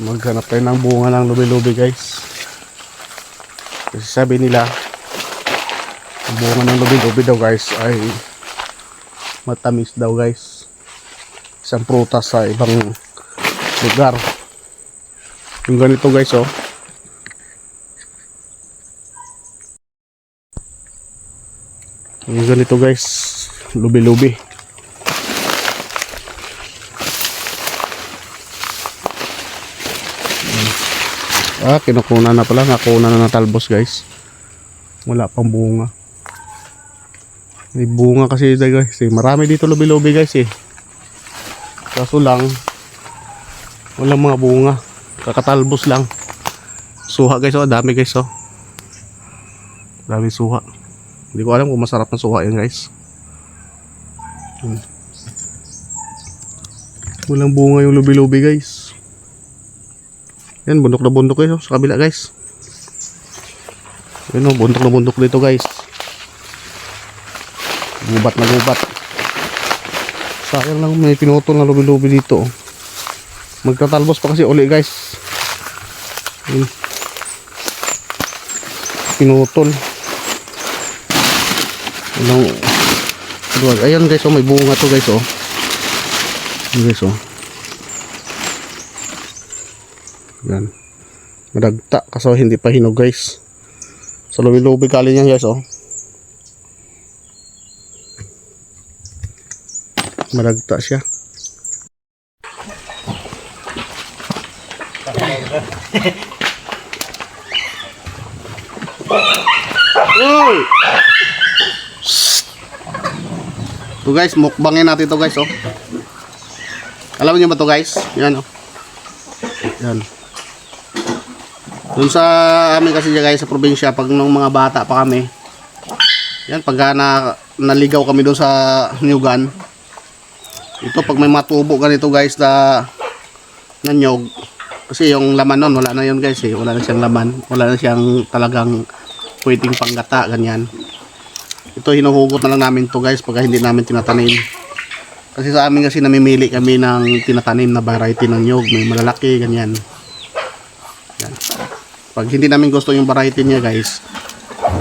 Maghanap tayo ng bunga ng lubi-lubi guys. Kasi sabi nila ang bunga ng lubi-lubi daw guys ay matamis daw guys. Isang prutas sa ibang lugar. Yung ganito guys oh. Yung ganito guys, lubi-lubi. Kinukunan na pala, nakunan na natalbos guys. Wala pang bunga. May bunga kasi guys eh. Marami dito lubi-lubi guys eh. Kaso lang walang mga bunga. Kakatalbos lang. Suha guys oh, dami guys oh. Dami suha. Hindi ko alam kung masarap na suha yan guys. Walang bunga yung lubi-lubi guys. Yan, bundok na bundok guys, sa kabila guys. Yan o, bundok na bundok dito guys. Gubat na gubat. Sayang lang may pinutol na lubi-lubi dito. Magtatalbos pa kasi uli guys. Yan. Pinutol. Ayan guys, oh, may bunga to guys oh. Ayan guys oh. Yan. Madagta kaso hindi pa hinog guys. Sa lubi-lubi kali niyan guys oh. Madagta siya. Uy! Ito guys, mukbangin natin ito guys oh. Alam niyo ba ito guys? Yan oh. Yan. Doon sa amin kasi guys sa probinsya, pag nung mga bata pa kami, yan, pag naligaw kami doon sa Nyugan, ito pag may matubo ganito guys na nyog, kasi yung laman nun wala na yun guys eh, wala na siyang laman, wala na siyang talagang pwedeng panggata, ganyan. Ito hinuhugot na lang namin to guys pag hindi namin tinatanim, kasi sa amin kasi namimili kami ng tinatanim na variety ng nyog, may malalaki ganyan. Yan. Pag hindi namin gusto yung variety niya guys,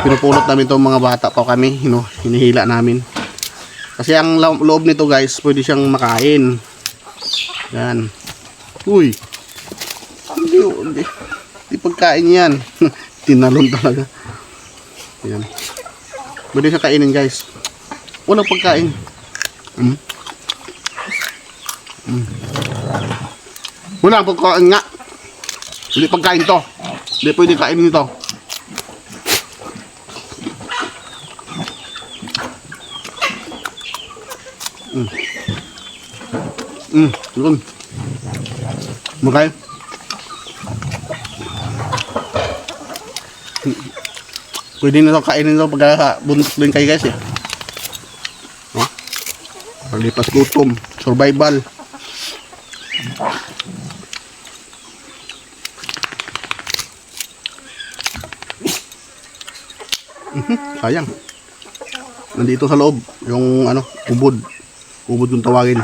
pinupulot namin itong mga bata pa kami, hinihila namin. Kasi ang loob nito guys, pwede siyang makain. Yan. Uy. Hindi pagkain yan. Tinalon talaga. Yan. Pwede siya kainin guys. Walang pagkain. Walang pagkain nga. Hindi pagkain to. Hindi pwede kainin ito. Yun. Okay. Pwede na ito kainin ito pagka buntok din kayo guys eh. Palipas gutom. Survival. Sayang. Nandito sa loob yung ubod. Ubod yung tawagin.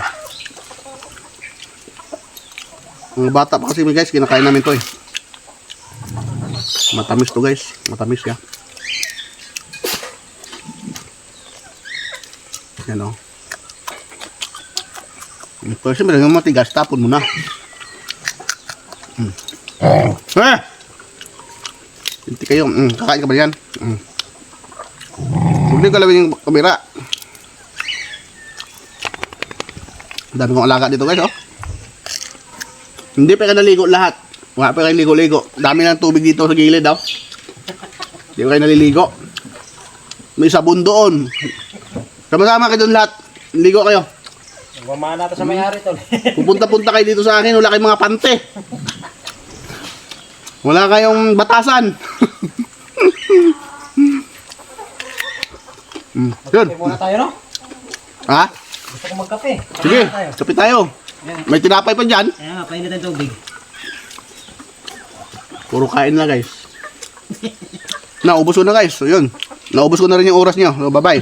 Mga bata pa kasi guys, kinakain namin to eh. Matamis to guys. Matamis ya. Yan o. Kasi meron yung matigas, tapon mo na. Hindi kayo. Kakain ka ba yan? Huwag din galawin yung kamera. Dami kong alaga dito guys oh. Hindi pa kayo naligo lahat. Wala pa kayo ligo-ligo. Dami ng tubig dito sa gilid daw. Hindi pa kayo naliligo. May sabon doon. Sama-sama kayo doon lahat. Ligo kayo. Mamana natin sa may-ari tol. Pupunta-punta kayo dito sa akin. Wala kayong mga pante. Wala kayong batasan. Yun. Muna tayo no? Ha? Gusto ko magkape. Sige, kape tayo. May tinapay pa dyan. Ayan nga, painit ang tubig. Puro kain na guys. Naubos ko na guys. So yun. Naubos ko na rin yung oras nyo. So, bye bye.